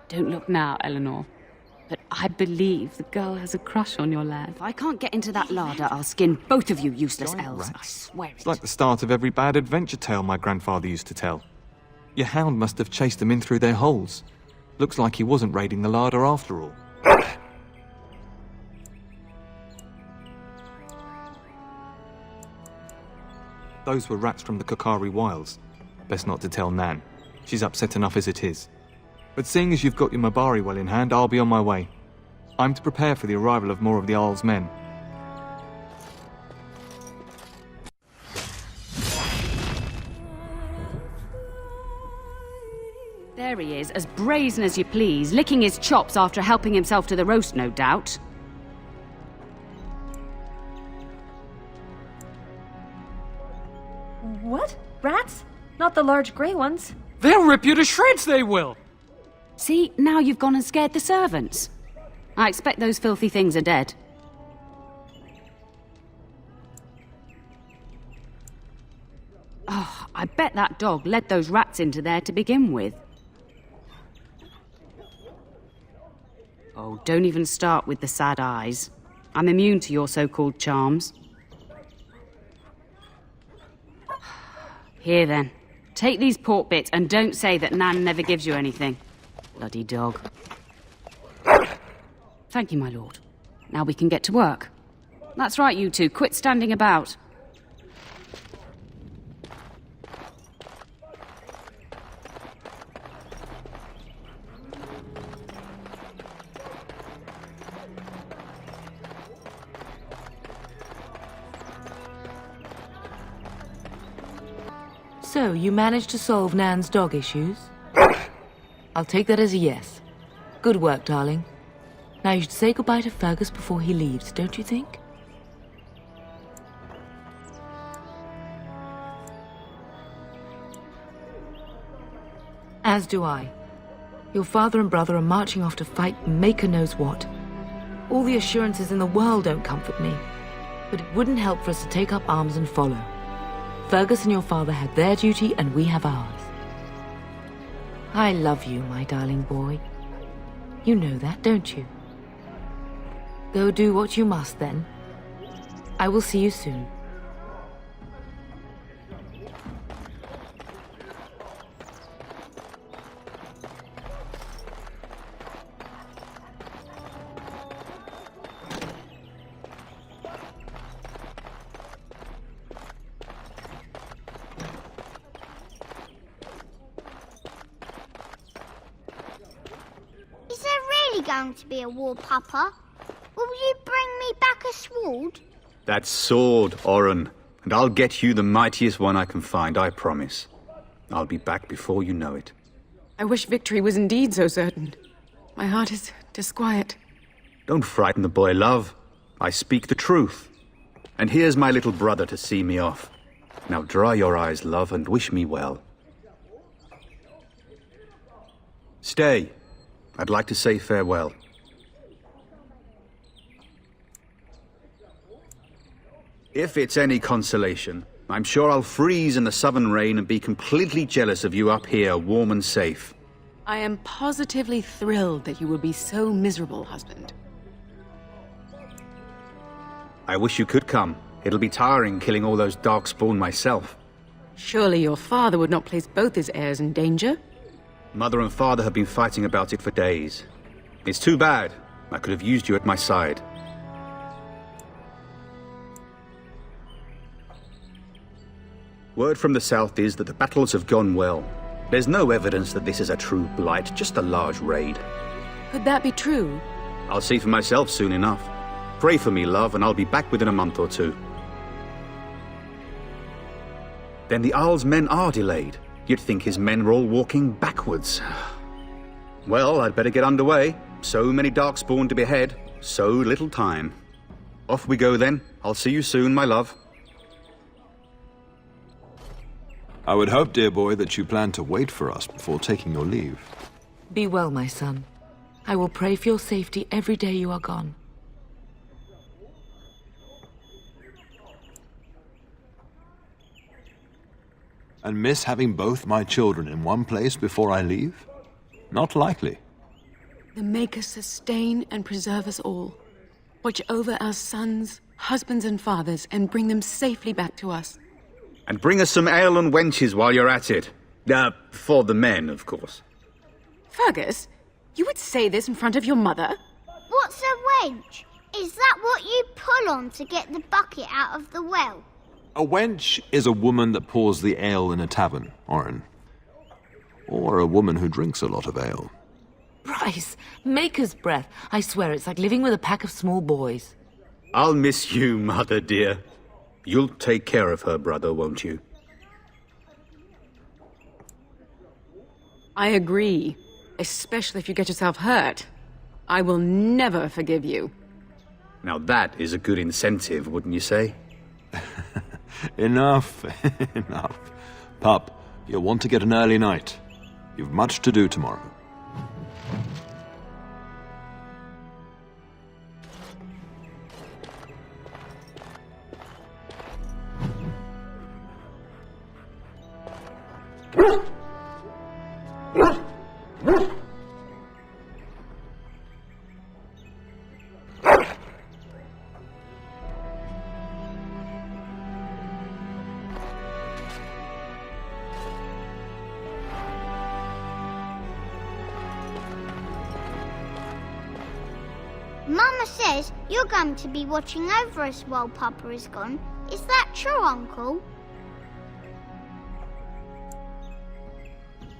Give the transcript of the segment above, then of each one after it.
Don't look now, Eleanor. But I believe the girl has a crush on your lad. If I can't get into that larder, I'll skin both of you useless elves. I swear it. It's like the start of every bad adventure tale my grandfather used to tell. Your hound must have chased them in through their holes. Looks like he wasn't raiding the larder after all. Those were rats from the Kokari Wilds. Best not to tell Nan. She's upset enough as it is. But seeing as you've got your Mabari well in hand, I'll be on my way. I'm to prepare for the arrival of more of the Jarl's men. There he is, as brazen as you please, licking his chops after helping himself to the roast, no doubt. What? Rats? Not the large grey ones. They'll rip you to shreds, they will! See, now you've gone and scared the servants. I expect those filthy things are dead. Oh, I bet that dog led those rats into there to begin with. Oh, don't even start with the sad eyes. I'm immune to your so-called charms. Here then, take these pork bits and don't say that Nan never gives you anything. Bloody dog. Thank you, my lord. Now we can get to work. That's right, you two. Quit standing about. So, you managed to solve Nan's dog issues? I'll take that as a yes. Good work, darling. Now you should say goodbye to Fergus before he leaves, don't you think? As do I. Your father and brother are marching off to fight Maker knows what. All the assurances in the world don't comfort me. But it wouldn't help for us to take up arms and follow. Fergus and your father had their duty, and we have ours. I love you, my darling boy. You know that, don't you? Go do what you must, then. I will see you soon. Going to be a war, Papa? Will you bring me back a sword? That sword, Oren, and I'll get you the mightiest one I can find, I promise. I'll be back before you know it. I wish victory was indeed so certain. My heart is disquiet. Don't frighten the boy, love. I speak the truth. And here's my little brother to see me off. Now dry your eyes, love, and wish me well. Stay. I'd like to say farewell. If it's any consolation, I'm sure I'll freeze in the southern rain and be completely jealous of you up here, warm and safe. I am positively thrilled that you will be so miserable, husband. I wish you could come. It'll be tiring killing all those darkspawn myself. Surely your father would not place both his heirs in danger? Mother and father have been fighting about it for days. It's too bad. I could have used you at my side. Word from the south is that the battles have gone well. There's no evidence that this is a true blight, just a large raid. Could that be true? I'll see for myself soon enough. Pray for me, love, and I'll be back within a month or two. Then the Jarl's men are delayed. You'd think his men were all walking backwards. Well, I'd better get underway. So many darkspawn to behead, so little time. Off we go then. I'll see you soon, my love. I would hope, dear boy, that you plan to wait for us before taking your leave. Be well, my son. I will pray for your safety every day you are gone. And miss having both my children in one place before I leave? Not likely. The Maker sustain and preserve us all. Watch over our sons, husbands, and fathers, and bring them safely back to us. And bring us some ale and wenches while you're at it. For the men, of course. Fergus, you would say this in front of your mother? What's a wench? Is that what you pull on to get the bucket out of the well? A wench is a woman that pours the ale in a tavern, Orin. Or a woman who drinks a lot of ale. Bryce, Maker's breath. I swear it's like living with a pack of small boys. I'll miss you, Mother dear. You'll take care of her, brother, won't you? I agree. Especially if you get yourself hurt. I will never forgive you. Now that is a good incentive, wouldn't you say? Enough, enough. Pup, you'll want to get an early night. You've much to do tomorrow. Mama says you're going to be watching over us while Papa is gone. Is that true, Uncle?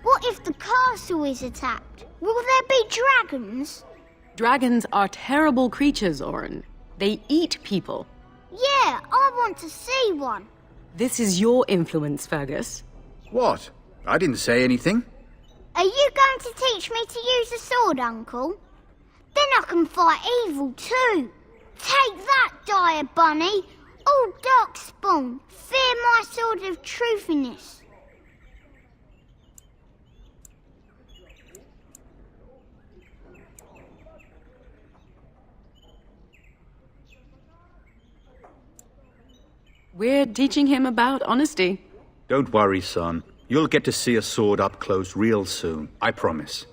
What if the castle is attacked? Will there be dragons? Dragons are terrible creatures, Orin. They eat people. Yeah, I want to see one. This is your influence, Fergus. What? I didn't say anything. Are you going to teach me to use a sword, Uncle? Then I can fight evil too. Take that, dire bunny. Oh, Darkspawn, fear my sword of truthiness. We're teaching him about honesty. Don't worry, son. You'll get to see a sword up close real soon, I promise.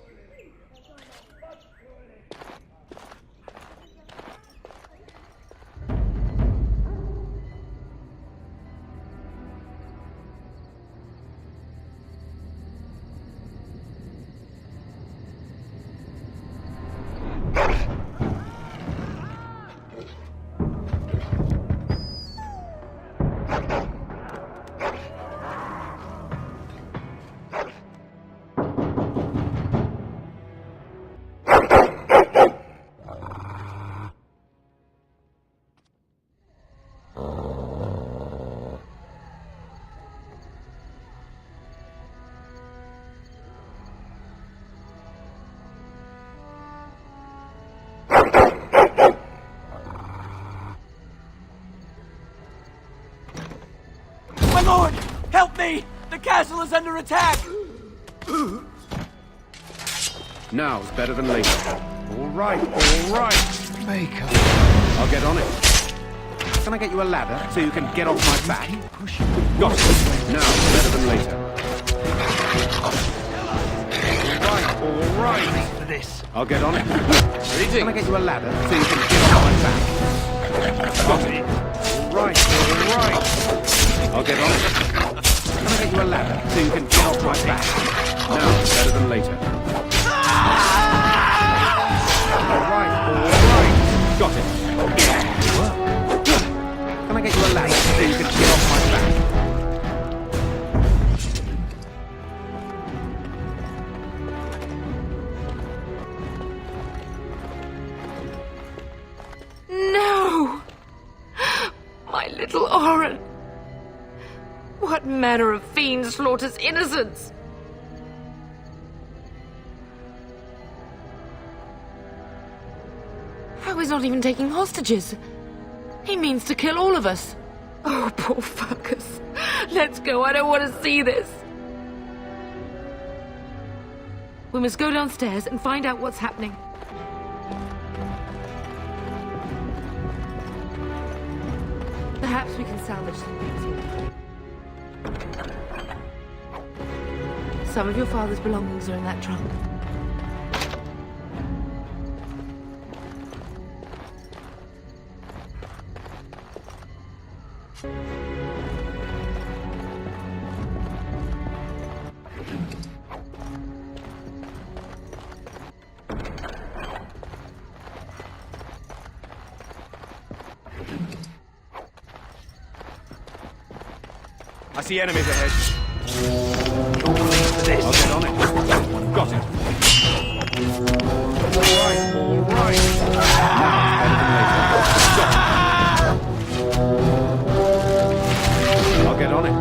My lord! Help me! The castle is under attack! Now's better than later. All right. Maker. I'll get on it. Can I get you a ladder so you can get off my back? Got it. Now's better than later. All right. For this. I'll get on it. Can I get you a ladder so you can get off my back? Got it. All right. I'll get on it. Can I get you a ladder so you can get off my back? Now, better than later. All right. Got it. Can I get you a ladder so you can get off my back? No! My little Orin! What manner of fiend slaughters innocents? How he's not even taking hostages? He means to kill all of us. Oh, poor Fergus. Let's go, I don't want to see this. We must go downstairs and find out what's happening. Perhaps we can salvage some things here. Some of your father's belongings are in that trunk. I see enemies ahead. I'll get on it. Got it. All right. Now it's better than later. I'll get on it.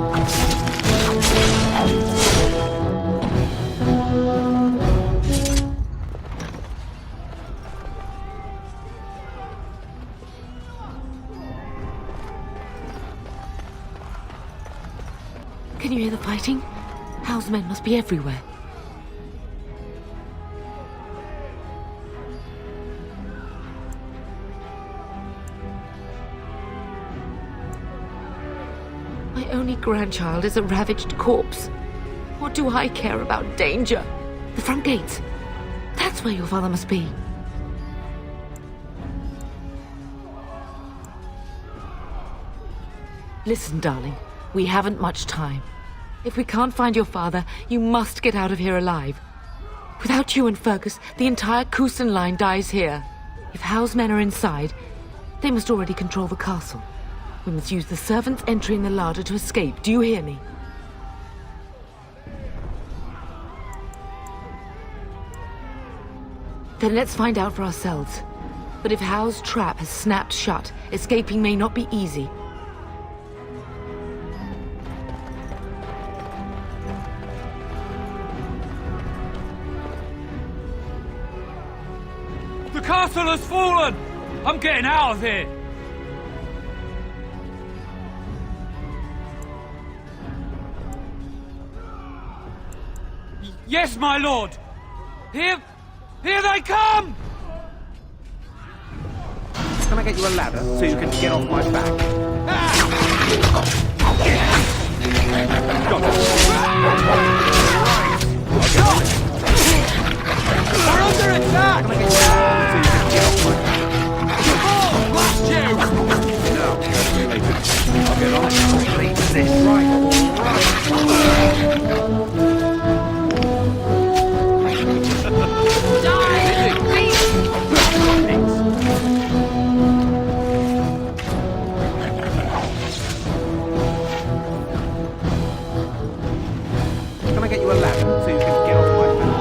Can you hear the fighting? Hal's men must be everywhere. My only grandchild is a ravaged corpse. What do I care about danger? The front gates. That's where your father must be. Listen, darling. We haven't much time. If we can't find your father, you must get out of here alive. Without you and Fergus, the entire Kusen line dies here. If Hal's men are inside, they must already control the castle. We must use the servants' entry in the larder to escape. Do you hear me? Then let's find out for ourselves. But if Hal's trap has snapped shut, escaping may not be easy. The castle has fallen! I'm getting out of here! Yes, my lord! Here they come! Can I get you a ladder so you can get off my back? Got it. I'll get on it. We're under attack! Can I get you a ladder so you can get off my back? Oh, blast you! No, that's later. I'll get on it. Complete this. Can I get you a ladder so you can get off my back?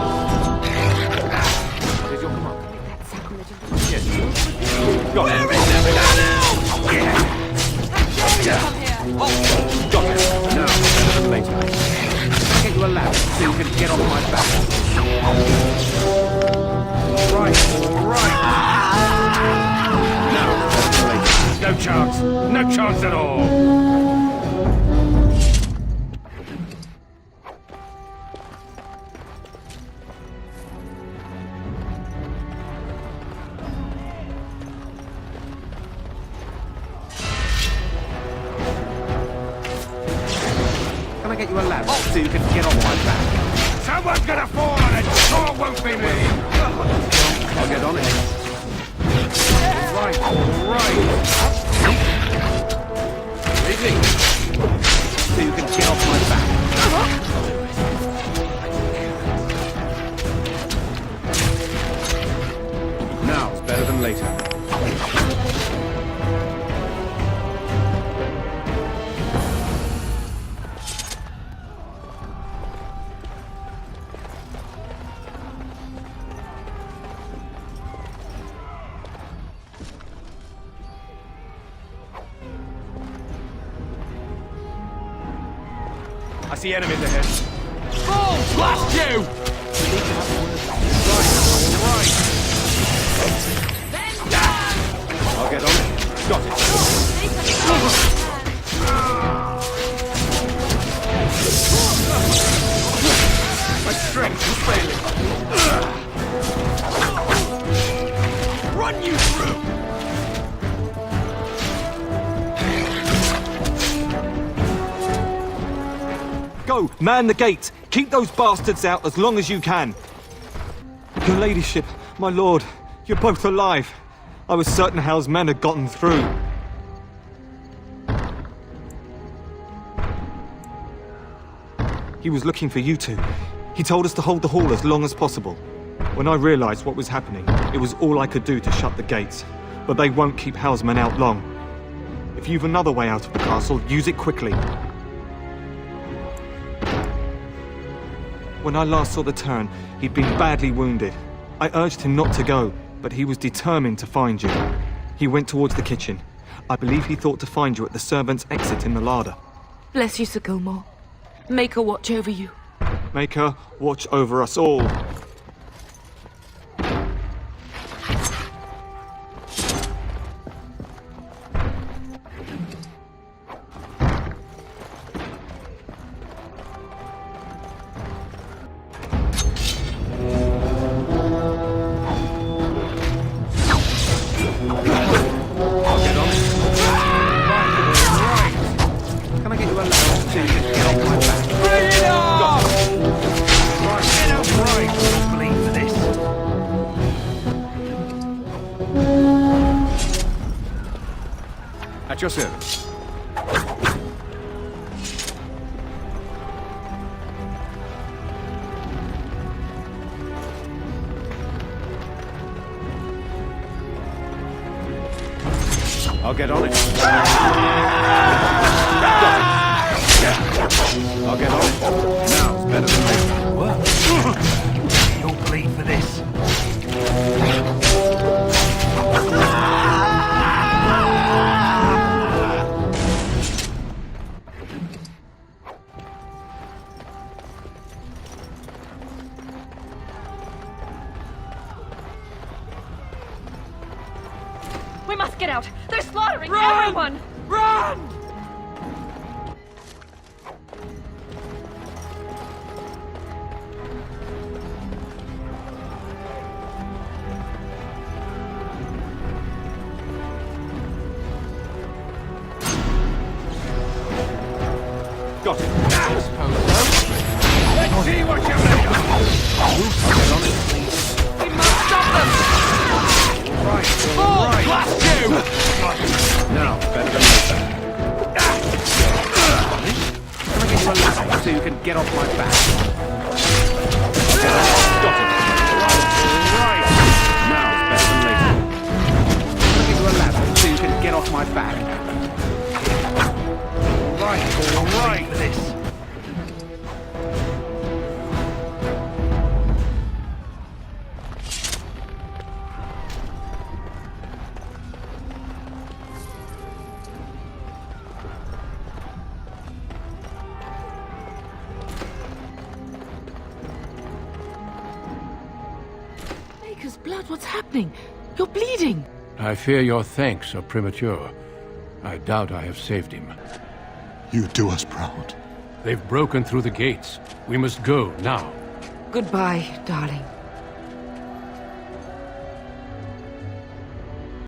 What is your command? Yes. Got it. Got it. No, that's later. Can I get you a ladder so you can get off my back? Right. No, that's later. No chance. No chance at all. Can I get you a ladder so you can get on my back? Someone's gonna fall on it! Sure won't be me! I'll get on it. Right. Easy. So you can get off my back. Now it's better than later. I see enemies ahead. Oh, blast you! Right. I'll get on it. Got it. My strength is failing. Run you through! Go, man the gates. Keep those bastards out as long as you can. Your ladyship, my lord, you're both alive. I was certain Hal's men had gotten through. He was looking for you two. He told us to hold the hall as long as possible. When I realized what was happening, it was all I could do to shut the gates. But they won't keep Houseman out long. If you've another way out of the castle, use it quickly. When I last saw the Turn, he'd been badly wounded. I urged him not to go, but he was determined to find you. He went towards the kitchen. I believe he thought to find you at the servants' exit in the larder. Bless you, Sir Gilmore. Make her watch over you. Make her watch over us all. At your service. I'll get on it. I'll get on it. Now it's better than later. What? You'll bleed for this. We must get out! They're slaughtering Run! everyone! Run! Got it. I suppose so. Let's see what you're made of. I'll get on it, please. We must stop them! All right. Blast you! Now, better than later. Can I get you a ladder so you can get off my back? Got it. Right. Now it's better than later. Can I get you a ladder so you can get off my back? All right for this. Maker's blood, what's happening? You're bleeding. I fear your thanks are premature. I doubt I have saved him. You do us proud. They've broken through the gates. We must go now. Goodbye, darling.